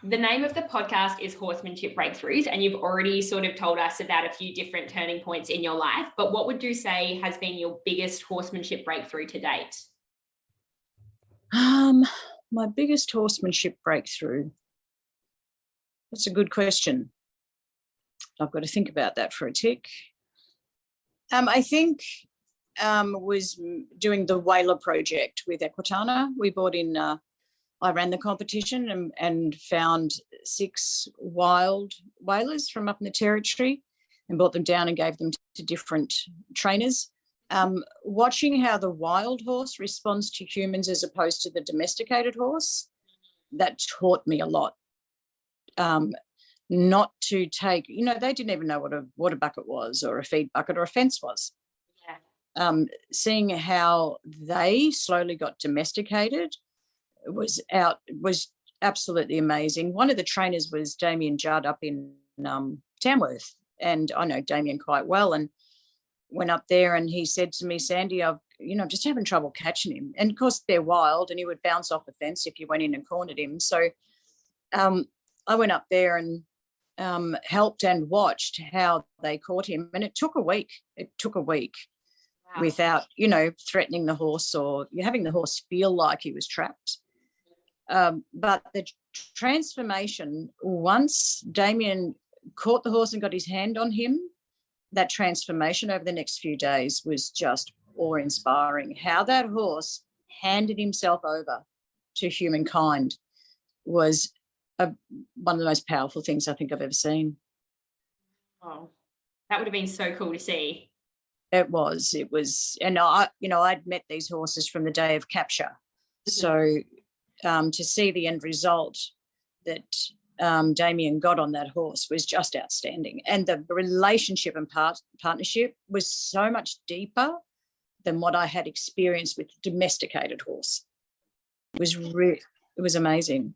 The name of the podcast is Horsemanship Breakthroughs, and you've already sort of told us about a few different turning points in your life. But what would you say has been your biggest horsemanship breakthrough to date? My biggest horsemanship breakthrough. That's a good question. I've got to think about that for a tick. I think was doing the Whaler project with Equitana. We brought in, I ran the competition and found 6 wild whalers from up in the territory and brought them down and gave them to different trainers. Watching how the wild horse responds to humans as opposed to the domesticated horse, that taught me a lot. Not to take, they didn't even know what a water bucket was or a feed bucket or a fence was. Yeah. Seeing how they slowly got domesticated was absolutely amazing. One of the trainers was Damien Judd up in Tamworth, and I know Damien quite well, and went up there and he said to me, Sandy, I'm just having trouble catching him. And of course they're wild and he would bounce off the fence if you went in and cornered him. So I went up there and helped and watched how they caught him. And it took a week. Wow. Without, threatening the horse or having the horse feel like he was trapped. But the transformation, once Damien caught the horse and got his hand on him, that transformation over the next few days was just awe-inspiring. How that horse handed himself over to humankind was one of the most powerful things I think I've ever seen. Oh, that would have been so cool to see. It was, and I'd met these horses from the day of capture. So to see the end result that Damien got on that horse was just outstanding. And the relationship and partnership was so much deeper than what I had experienced with domesticated horse. It was amazing.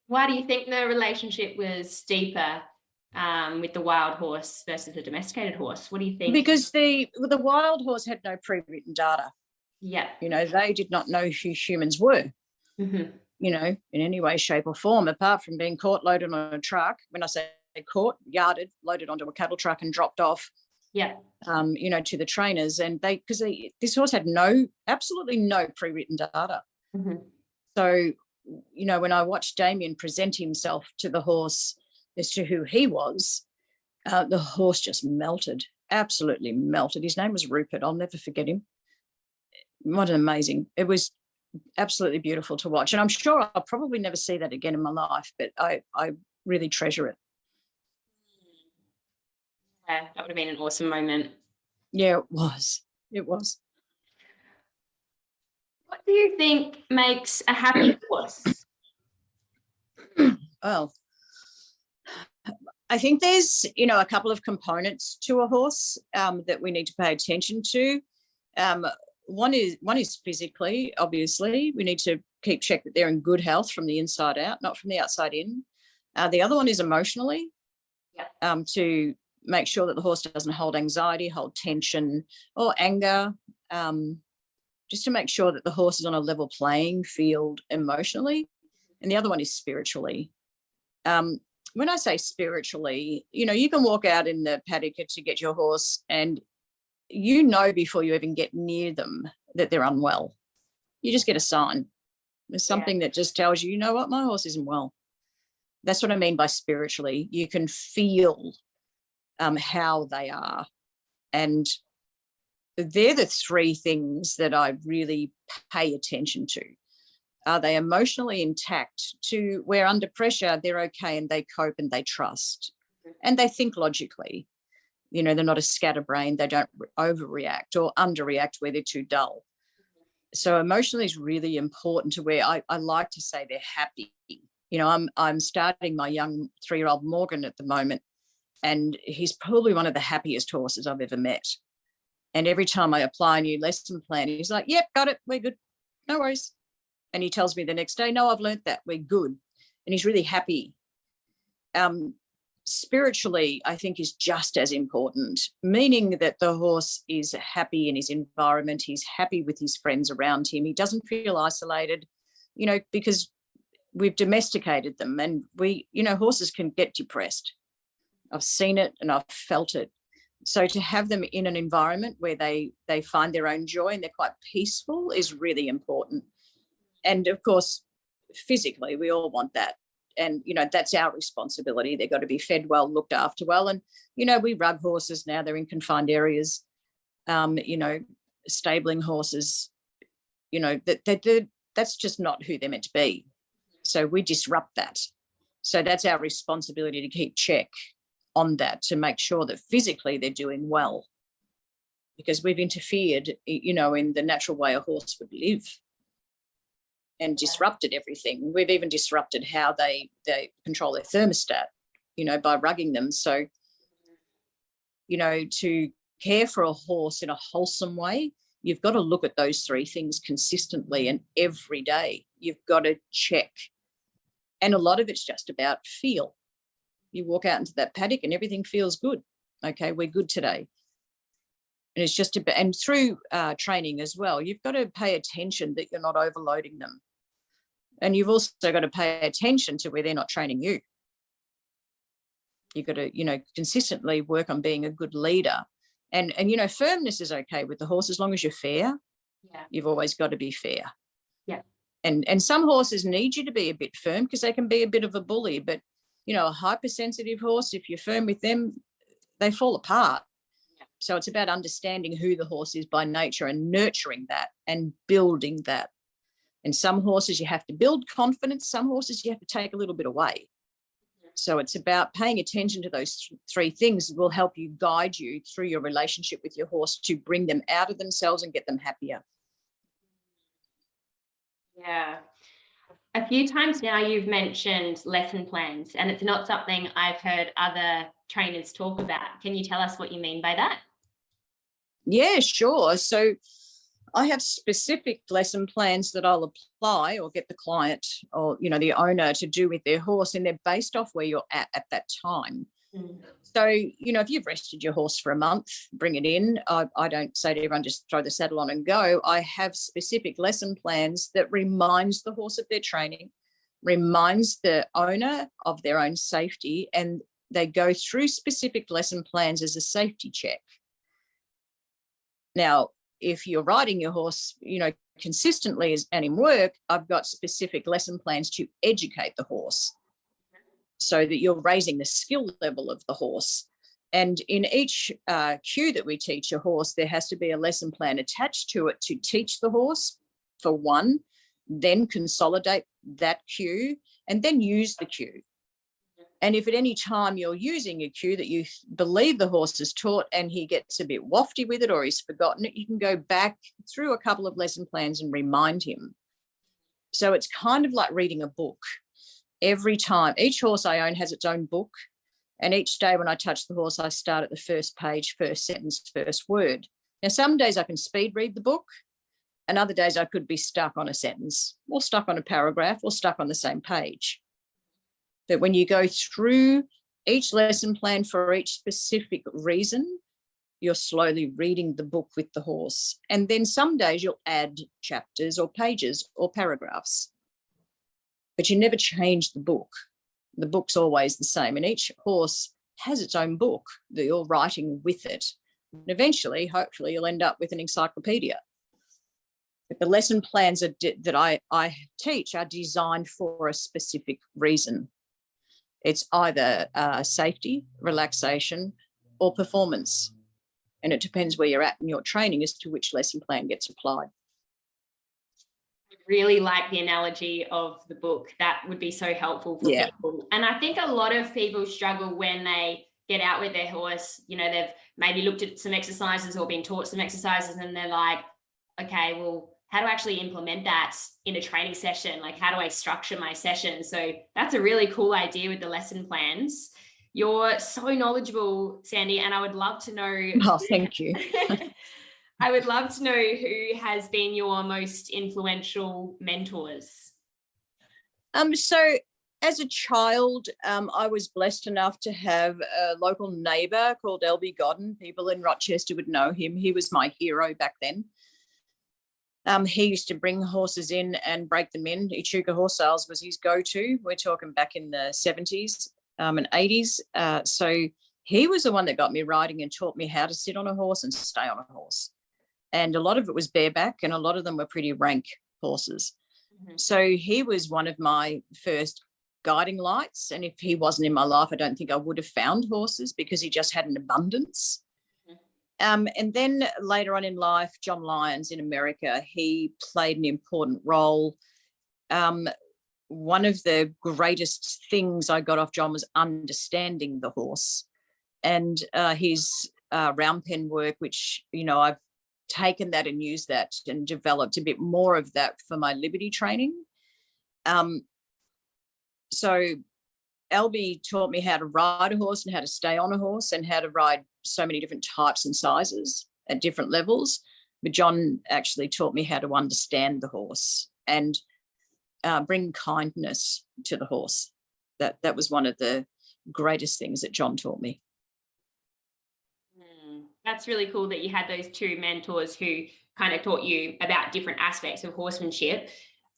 Why do you think the relationship was deeper with the wild horse versus the domesticated horse? What do you think? Because the wild horse had no pre-written data. Yeah. They did not know who humans were. Mm-hmm. In any way, shape or form, apart from being caught, loaded on a truck. When I say caught, yarded, loaded onto a cattle truck and dropped off, to the trainers. And this horse had absolutely no pre-written data. Mm-hmm. So, when I watched Damien present himself to the horse as to who he was, the horse just melted, absolutely melted. His name was Rupert. I'll never forget him. What an amazing, it was absolutely beautiful to watch. And I'm sure I'll probably never see that again in my life, but I really treasure it. Yeah, that would have been an awesome moment. Yeah, it was. What do you think makes a happy horse? Well, I think there's, a couple of components to a horse that we need to pay attention to. One is physically, obviously. We need to keep check that they're in good health from the inside out, not from the outside in. The other one is emotionally, to make sure that the horse doesn't hold anxiety, hold tension or anger, just to make sure that the horse is on a level playing field emotionally. And the other one is spiritually. When I say spiritually, you can walk out in the paddock to get your horse and before you even get near them that they're unwell. You just get a sign. There's something that just tells you, what, my horse isn't well. That's what I mean by spiritually. You can feel how they are. And they're the 3 things that I really pay attention to. Are they emotionally intact to where under pressure they're okay and they cope and they trust and they think logically? They're not a scatterbrain. They don't overreact or underreact where they're too dull. So emotionally is really important to where I like to say they're happy. I'm starting my young 3-year-old Morgan at the moment, and he's probably one of the happiest horses I've ever met. And every time I apply a new lesson plan, he's like, yep, got it, we're good, no worries. And he tells me the next day, no, I've learnt that, we're good. And he's really happy. spiritually, I think, is just as important, meaning that the horse is happy in his environment. He's happy with his friends around him. He doesn't feel isolated, because we've domesticated them, and horses can get depressed. I've seen it and I've felt it. So to have them in an environment where they find their own joy and they're quite peaceful is really important. And of course, physically, we all want that. And, that's our responsibility. They've got to be fed well, looked after well. And, we rug horses now, they're in confined areas, stabling horses, that's just not who they're meant to be. So we disrupt that. So that's our responsibility to keep check on that, to make sure that physically they're doing well, because we've interfered, in the natural way a horse would live and disrupted everything. We've even disrupted how they control their thermostat, by rugging them. So, to care for a horse in a wholesome way, you've got to look at those three things consistently and every day. You've got to check. And a lot of it's just about feel. You walk out into that paddock and everything feels good. Okay, we're good today. And it's just and through training as well, you've got to pay attention that you're not overloading them. And you've also got to pay attention to where they're not training you. You've got to, consistently work on being a good leader. And firmness is okay with the horse as long as you're fair. Yeah. You've always got to be fair. Yeah. And some horses need you to be a bit firm because they can be a bit of a bully. But, a hypersensitive horse, if you're firm with them, they fall apart. Yeah. So it's about understanding who the horse is by nature and nurturing that and building that. And some horses you have to build confidence. Some horses you have to take a little bit away. So it's about paying attention to those three things that will help you guide you through your relationship with your horse to bring them out of themselves and get them happier. Yeah. A few times now you've mentioned lesson plans, and it's not something I've heard other trainers talk about. Can you tell us what you mean by that? Yeah, sure. So I have specific lesson plans that I'll apply or get the client or, the owner to do with their horse, and they're based off where you're at that time. Mm. So, if you've rested your horse for a month, bring it in. I don't say to everyone, just throw the saddle on and go. I have specific lesson plans that reminds the horse of their training, reminds the owner of their own safety, and they go through specific lesson plans as a safety check. Now, if you're riding your horse, consistently and in work, I've got specific lesson plans to educate the horse so that you're raising the skill level of the horse. And in each cue that we teach a horse, there has to be a lesson plan attached to it to teach the horse, for one, then consolidate that cue, and then use the cue. And if at any time you're using a cue that you believe the horse is taught and he gets a bit wafty with it or he's forgotten it, you can go back through a couple of lesson plans and remind him. So it's kind of like reading a book. Every time, each horse I own has its own book. And each day when I touch the horse, I start at the first page, first sentence, first word. Now, some days I can speed read the book, and other days I could be stuck on a sentence or stuck on a paragraph or stuck on the same page. That when you go through each lesson plan for each specific reason, you're slowly reading the book with the horse. And then some days you'll add chapters or pages or paragraphs. But you never change the book. The book's always the same. And each horse has its own book that you're writing with it. And eventually, hopefully, you'll end up with an encyclopedia. But the lesson plans that I teach are designed for a specific reason. It's either safety, relaxation, or performance. And it depends where you're at in your training as to which lesson plan gets applied. I really like the analogy of the book. That would be so helpful for people. And I think a lot of people struggle when they get out with their horse. They've maybe looked at some exercises or been taught some exercises, and they're like, okay, well, how do I actually implement that in a training session? Like, how do I structure my session? So that's a really cool idea with the lesson plans. You're so knowledgeable, Sandi, and I would love to know. Oh, thank you. I would love to know who has been your most influential mentors. So As a child, I was blessed enough to have a local neighbour called L.B. Godden. People in Rochester would know him. He was my hero back then. He used to bring horses in and break them in. Echuca horse sales was his go-to. We're talking back in the 70s and 80s. So he was the one that got me riding and taught me how to sit on a horse and stay on a horse. And a lot of it was bareback, and a lot of them were pretty rank horses. Mm-hmm. So he was one of my first guiding lights. And if he wasn't in my life, I don't think I would have found horses, because he just had an abundance. And then later on in life, John Lyons in America, he played an important role. One of the greatest things I got off John was understanding the horse, and his round pen work, which, I've taken that and used that and developed a bit more of that for my Liberty training. So Albie taught me how to ride a horse and how to stay on a horse and how to ride so many different types and sizes at different levels. But John actually taught me how to understand the horse and bring kindness to the horse. That was one of the greatest things that John taught me. That's really cool that you had those two mentors who kind of taught you about different aspects of horsemanship.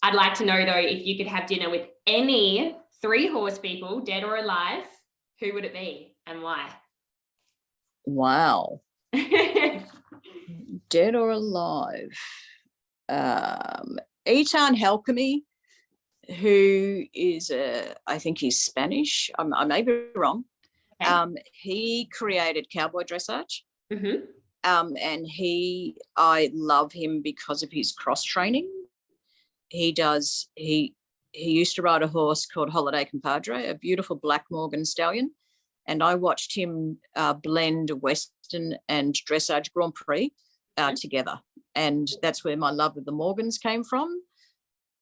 I'd like to know, though, if you could have dinner with any 3 horse people, dead or alive, who would it be and why? Wow. Dead or alive? Eitan Helkamy, who is, I think he's Spanish. I may be wrong. Okay. He created cowboy dressage. Mm-hmm. And I love him because of his cross training. He used to ride a horse called Holiday Compadre, a beautiful black Morgan stallion. And I watched him blend Western and dressage Grand Prix together. And that's where my love of the Morgans came from.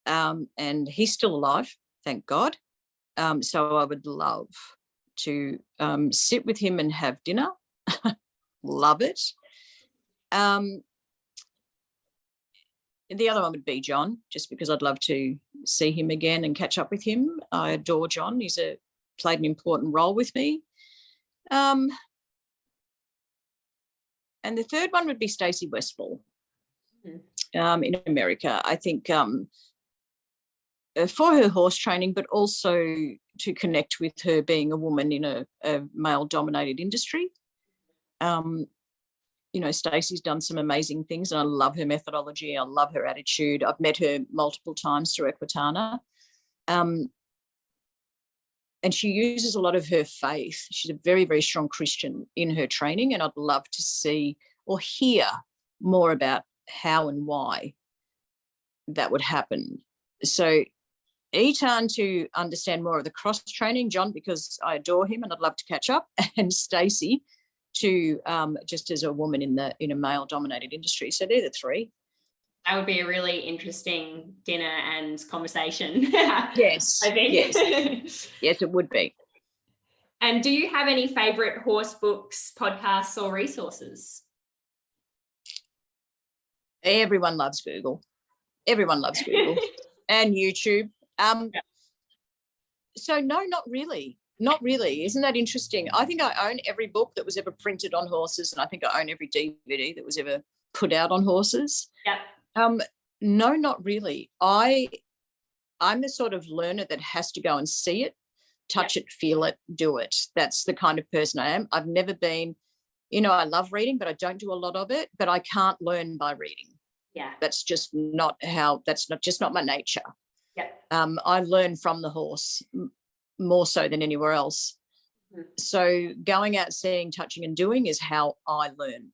And he's still alive, thank God. So I would love to sit with him and have dinner. Love it. The other one would be John, just because I'd love to see him again and catch up with him. I adore John. He's played an important role with me. And the third one would be Stacey Westfall in America. I think for her horse training, but also to connect with her being a woman in a male-dominated industry. Stacey's done some amazing things, and I love her methodology. I love her attitude. I've met her multiple times through Equitana. And she uses a lot of her faith. She's a very, very strong Christian in her training, and I'd love to see or hear more about how and why that would happen. So Eitan to understand more of the cross training, John, because I adore him and I'd love to catch up, and Stacey to just as a woman in a male-dominated industry. So they're the 3. That would be a really interesting dinner and conversation. Yes, I think. Yes. Yes, it would be. And do you have any favourite horse books, podcasts, or resources? Everyone loves Google. Everyone loves Google and YouTube. So no, not really. Not really. Isn't that interesting? I think I own every book that was ever printed on horses, and I think I own every DVD that was ever put out on horses. Yeah. No, not really. I'm the sort of learner that has to go and see it, touch it, feel it, do it. That's the kind of person I am. I've never been, I love reading, but I don't do a lot of it, but I can't learn by reading. Yeah. That's just not my nature. Yeah. I learn from the horse more so than anywhere else. Mm-hmm. So going out, seeing, touching and doing is how I learn,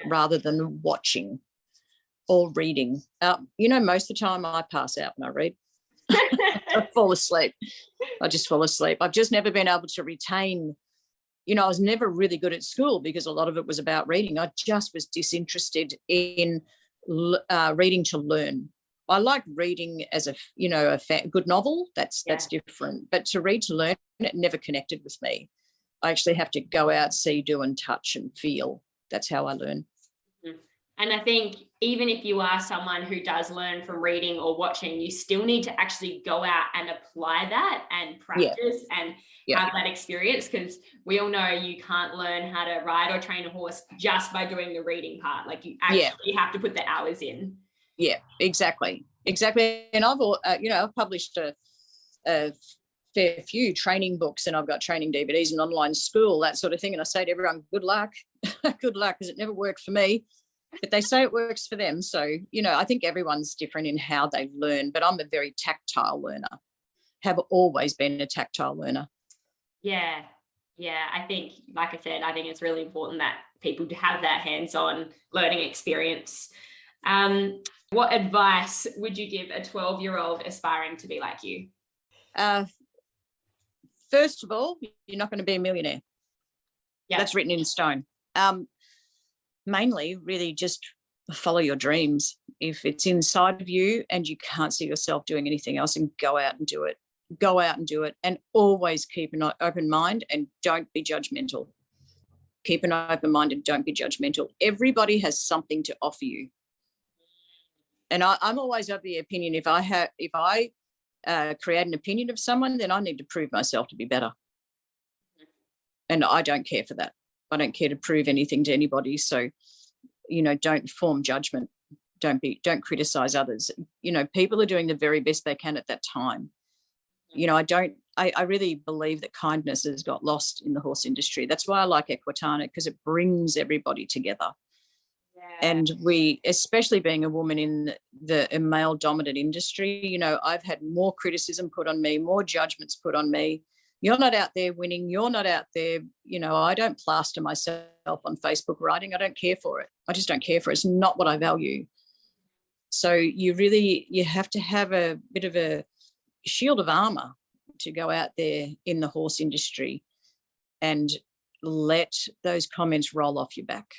rather than watching or reading. Most of the time I pass out when I read. I fall asleep. I just fall asleep. I've just never been able to retain, I was never really good at school because a lot of it was about reading. I just was disinterested in reading to learn. I like reading as a good novel. That's different. But to read to learn, it never connected with me. I actually have to go out, see, do and touch and feel. That's how I learn. And I think even if you are someone who does learn from reading or watching, you still need to actually go out and apply that and practice and have that experience, because we all know you can't learn how to ride or train a horse just by doing the reading part. Like you actually have to put the hours in. Yeah, exactly. And I've, I've published a fair few training books, and I've got training DVDs and online school, that sort of thing. And I say to everyone, good luck, good luck, because it never worked for me, but they say it works for them. So, I think everyone's different in how they learn, but I'm a very tactile learner, have always been a tactile learner. Yeah. I think, like I said, I think it's really important that people have that hands-on learning experience. What advice would you give a 12-year-old aspiring to be like you? First of all, you're not going to be a millionaire. That's written in stone. Mainly, really just follow your dreams. If it's inside of you and you can't see yourself doing anything else, and go out and do it. Go out and do it, and always keep an open mind and don't be judgmental. Keep an open mind and don't be judgmental. Everybody has something to offer you. And I'm always of the opinion, if I create an opinion of someone, then I need to prove myself to be better. And I don't care for that. I don't care to prove anything to anybody. So, don't form judgment. Don't criticize others. People are doing the very best they can at that time. I really believe that kindness has got lost in the horse industry. That's why I like Equitana, because it brings everybody together. And we, especially being a woman in the male dominant industry, I've had more criticism put on me, more judgments put on me. You're not out there winning. You're not out there. I don't plaster myself on Facebook riding. I don't care for it. I just don't care for it. It's not what I value. So you have to have a bit of a shield of armor to go out there in the horse industry and let those comments roll off your back.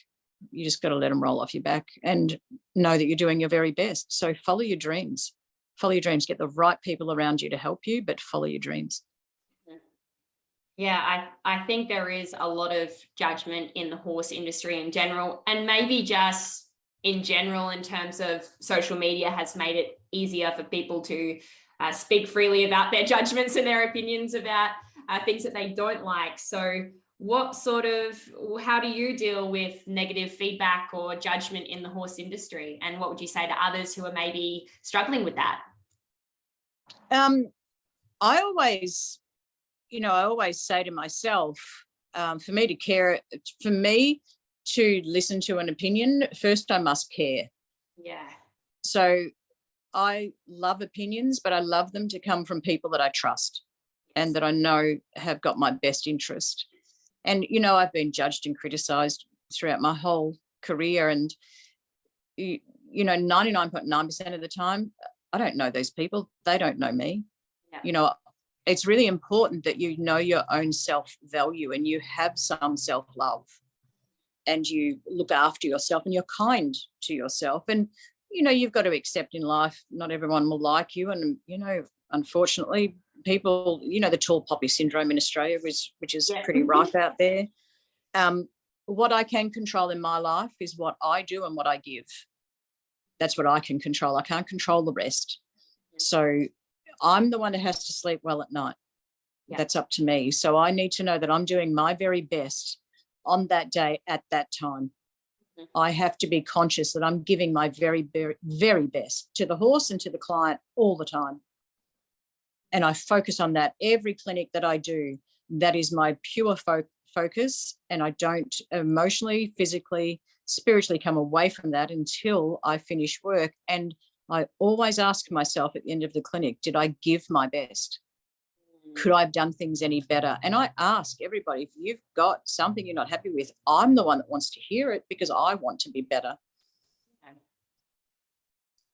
You just got to let them roll off your back and know that you're doing your very best. So follow your dreams. Get the right people around you to help you, but follow your dreams. Yeah, I think there is a lot of judgment in the horse industry in general, and maybe just in general in terms of social media has made it easier for people to speak freely about their judgments and their opinions about things that they don't like. So how do you deal with negative feedback or judgment in the horse industry? And what would you say to others who are maybe struggling with that? I always say to myself, for me to listen to an opinion, first I must care. Yeah. So I love opinions, but I love them to come from people that I trust and that I know have got my best interest. And, I've been judged and criticised throughout my whole career, and, 99.9% of the time, I don't know those people. They don't know me. Yeah. It's really important that you know your own self-value and you have some self-love and you look after yourself and you're kind to yourself. And, you've got to accept in life, not everyone will like you. And, unfortunately, people, the tall poppy syndrome in Australia, which is pretty rife out there. What I can control in my life is what I do and what I give. That's what I can control. I can't control the rest. So I'm the one that has to sleep well at night. Yeah. That's up to me. So I need to know that I'm doing my very best on that day at that time. I have to be conscious that I'm giving my very, very, very best to the horse and to the client all the time. And I focus on that. Every clinic that I do, that is my pure focus. And I don't emotionally, physically, spiritually come away from that until I finish work. And I always ask myself at the end of the clinic, did I give my best? Could I have done things any better? And I ask everybody, if you've got something you're not happy with, I'm the one that wants to hear it because I want to be better.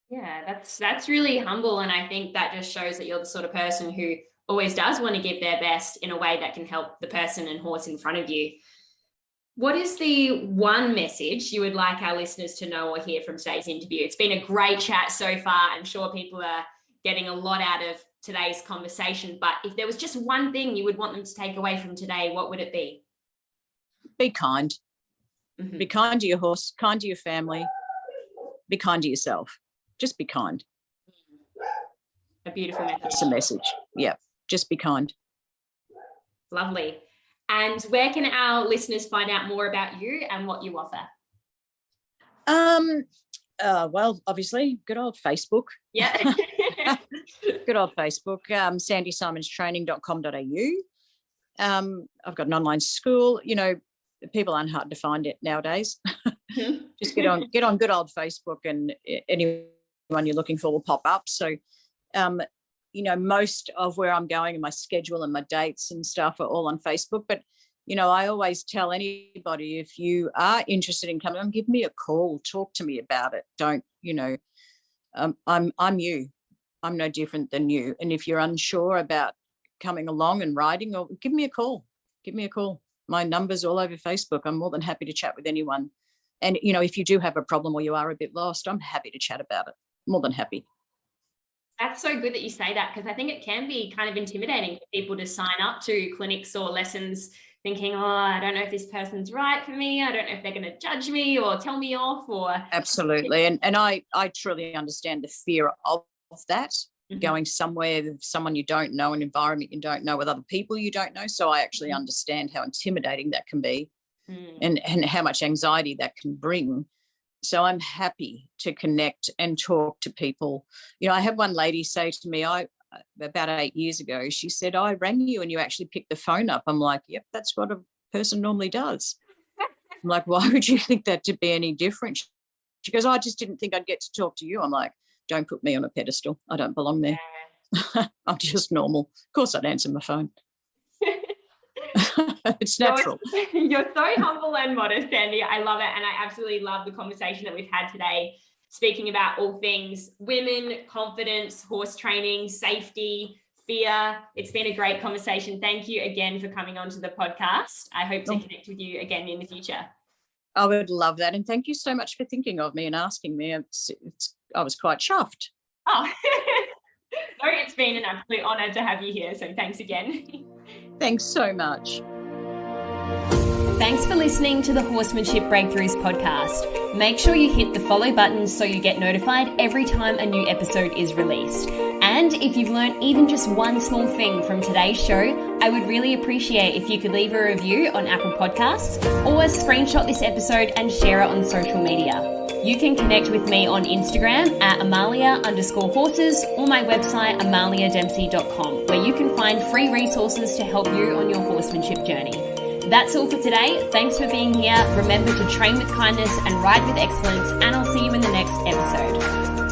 Yeah, that's really humble. And I think that just shows that you're the sort of person who always does want to give their best in a way that can help the person and horse in front of you. What is the one message you would like our listeners to know or hear from today's interview? It's been a great chat so far. I'm sure people are getting a lot out of today's conversation, but if there was just one thing you would want them to take away from today, what would it be? Be kind. Mm-hmm. Be kind to your horse, kind to your family, be kind to yourself. Just be kind. A beautiful message. That's the message. Yeah, just be kind. Lovely. And where can our listeners find out more about you and what you offer? Well, obviously, good old Facebook. Yeah. Good old Facebook, sandisimonstraining.com.au. I've got an online school. You know, people aren't hard to find it nowadays. Just get on good old Facebook, and anyone you're looking for will pop up. So, you know, most of where I'm going and my schedule and my dates and stuff are all on Facebook. But, you know, I always tell anybody, if you are interested in coming on, give me a call, talk to me about it. Don't, you know, I'm you. I'm no different than you. And if you're unsure about coming along and riding, or give me a call. Give me a call. My number's all over Facebook. I'm more than happy to chat with anyone. And, you know, if you do have a problem or you are a bit lost, I'm happy to chat about it. More than happy. That's so good that you say that, because I think it can be kind of intimidating for people to sign up to clinics or lessons thinking, oh, I don't know if this person's right for me. I don't know if they're going to judge me or tell me off. Or absolutely. And I truly understand the fear of that, going somewhere with someone you don't know, an environment you don't know, with other people you don't know. So I actually understand how intimidating that can be and how much anxiety that can bring. So I'm happy to connect and talk to people. You know, I had one lady say to me, about 8 years ago, she said, I rang you and you actually picked the phone up. I'm like, yep, that's what a person normally does. I'm like, why would you think that to be any different? She goes, I just didn't think I'd get to talk to you. I'm like, don't put me on a pedestal. I don't belong there. I'm just normal. Of course I'd answer my phone. It's natural. You're so humble and modest, Sandi. I love it. And I absolutely love the conversation that we've had today, speaking about all things women, confidence, horse training, safety, fear. It's been a great conversation. Thank you again for coming onto the podcast. I hope to connect with you again in the future. I would love that. And thank you so much for thinking of me and asking me. I was quite chuffed. Oh, no, it's been an absolute honour to have you here. So thanks again. Thanks so much. Thanks for listening to the Horsemanship Breakthroughs podcast. Make sure you hit the follow button so you get notified every time a new episode is released. And if you've learned even just one small thing from today's show, I would really appreciate if you could leave a review on Apple Podcasts or screenshot this episode and share it on social media. You can connect with me on Instagram at Amalia_horses or my website amaliadempsey.com, where you can find free resources to help you on your horsemanship journey. That's all for today. Thanks for being here. Remember to train with kindness and ride with excellence, and I'll see you in the next episode.